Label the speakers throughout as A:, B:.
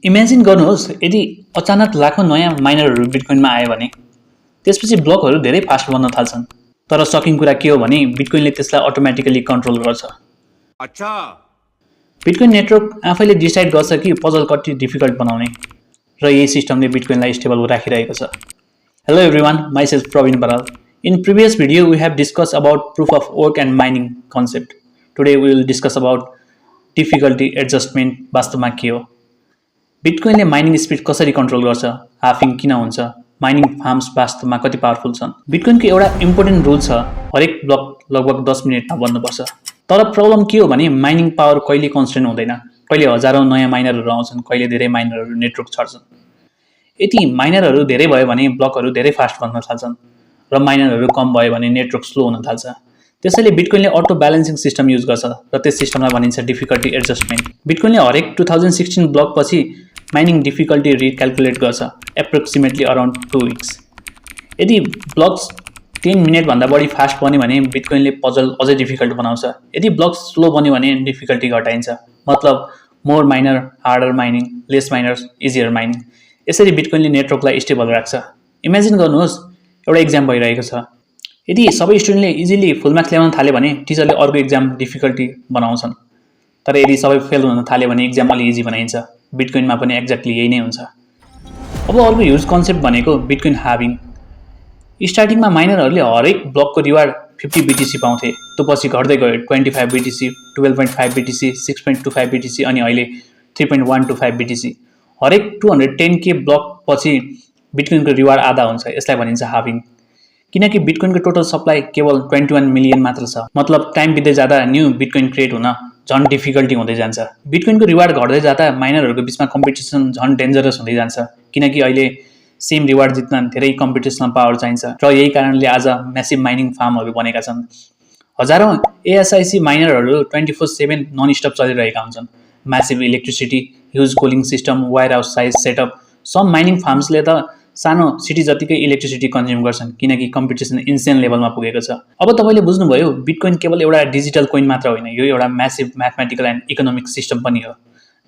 A: Imagine गर्नुहोस् यदि अचानक लाखौं नयाँ माइनरहरू बिटकोइनमा आयो भने त्यसपछि ब्लकहरू धेरै फास्ट बन्न थाल्छन्। तर सकिङ कुरा के हो भने बिटकोइनले त्यसलाई अटोमेटिकली कन्ट्रोल गर्छ।
B: अच्छा
A: बिटकोइन नेटवर्क आफैले डिसाइड गर्छ कि पजल कति डिफिकल्ट बनाउने र यही सिस्टमले बिटकोइनलाई स्टेबल राखिरहेको छ। Hello everyone, myself Praveen Baral. In previous video we have discussed about proof of work and mining concept. Today we will discuss about difficulty adjustment वास्तवमा के हो, बिटकोइनले माइनिङ स्पिड कसरी कन्ट्रोल गर्छ, हाफिङ किन हुन्छ, माइनिङ फार्म्स वास्तवमा कति पावरफुल छन्। बिटकोइनको एउटा इम्पोर्टेन्ट रुल छ, हरेक ब्लक लगभग 10 मिनेटमा बन्नुपर्छ। तर प्रब्लम के हो भने माइनिङ पावर कहिले कन्स्टेन्ट हुँदैन। कहिले हजारौं नयाँ माइनरहरू आउँछन्, कहिले धेरै माइनरहरू नेटवर्क छर्छन्। यदि माइनरहरू धेरै भयो भने ब्लकहरू धेरै फास्ट बन्न थाल्छन् र माइनरहरू कम भयो भने नेटवर्क स्लो हुन थाल्छ। त्यसैले बिटकोइनले अटो ब्यालेन्सिङ सिस्टम युज गर्छ र त्यस सिस्टमलाई भनिन्छ डिफिकल्टी एडजस्टमेन्ट। बिटकोइनले हरेक 2016 ब्लक पछि माइनिङ डिफिकल्टी रिक्याल्कुलेट गर्छ, एप्रोक्सिमेटली अराउन्ड 2 weeks। यदि ब्लक्स 10 मिनेटभन्दा बढी फास्ट बन्यो भने बिटकोइनले पजल अझै डिफिकल्ट बनाउँछ। यदि ब्लक्स स्लो बन्यो भने डिफिकल्टी घटाइन्छ, मतलब more miner harder mining, less miners easier mining. यसरी बिटकोइनले नेटवर्कलाई स्टेबल राख्छ। इमेजिन गर्नुहोस् एउटा एक्जाम भइरहेको छ। यदि सबै स्टुडेन्टले इजिली फुल मार्क्स ल्याउन थाले भने टिचरले अर्को एक्जाम डिफिकल्टी बनाउँछन्। तर यदि सबै फेल हुन थाले भने एक्जाम अलि इजी बनाइन्छ। बिटकोइनमा पनि एक्ज्याक्टली यही नै हुन्छ। अब अर्को ह्युज कन्सेप्ट भनेको बिटकोइन हाभिङ। स्टार्टिङमा माइनरहरूले हरेक ब्लकको रिवार्ड 50 BTC पाउँथे। त्यो पछि घट्दै गयो 25 BTC, 12.5 BTC, 6.25 BTC अनि अहिले 3.125 BTC। हरेक 210K ब्लक पछि बिटकोइनको रिवार्ड आधा हुन्छ। यसलाई भनिन्छ हाभिङ। किनकि बिटकोइनको टोटल सप्लाई केवल 21 मिलियन मात्र छ। मतलब टाइम बित्दै जाँदा न्यू बिटकोइन क्रिएट हुन झन् डिफिकल्टी हुँदै जान्छ। बिटकोइनको रिवार्ड घट्दै जाँदा माइनरहरूको बिचमा कम्पिटिसन झन् डेन्जरस हुँदै जान्छ। किनकि अहिले सेम रिवार्ड जित्न धेरै कम्पिटिसनल पावर चाहिन्छ र यही कारणले आज म्यासिभ माइनिङ फार्महरू बनेका छन्। हजारौं ASIC माइनरहरू 24/7 नन स्टप चलिरहेका हुन्छन्। Massive electricity, huge cooling system, warehouse size setup. Some mining फार्म्सले त सानो सिटी जतिकै इलेक्ट्रिसिटी कन्ज्युम गर्छन् किनकि कम्पिटिसन इन्सेन लेभलमा पुगेको छ। अब तपाईले बुझ्नुभयो बिटकोइन केवल एउटा डिजिटल कोइन मात्र होइन, यो एउटा massive mathematical and economic system पनि हो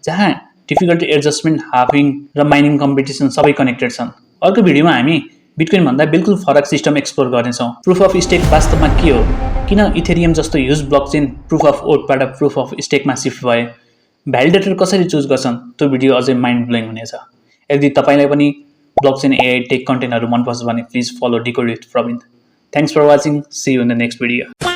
A: जहाँ डिफिकल्टी एडजस्टमेन्ट, हाफिङ र माइनिङ कम्पिटिसन सबै कनेक्टेड छन्। अर्को भिडियोमा हामी बिटकोइन भन्दा बिल्कुल फरक सिस्टम एक्सप्लोर गर्नेछौँ। प्रुफ अफ स्टेक वास्तवमा के हो, किन इथेरियम जस्तो ह्युज ब्लकचेन प्रुफ अफ वर्कबाट प्रुफ अफ स्टेकमा सिफ्ट भए, भ्यालिडेटर कसरी चुज गर्छन्, त्यो भिडियो अझै माइन्ड ब्लोइङ हुनेछ। यदि तपाईलाई पनि ब्लकचेन AI टेक कन्टेन्टहरू मनपर्छ भने please follow decode with Praveen. Thanks for watching. See you in the next video.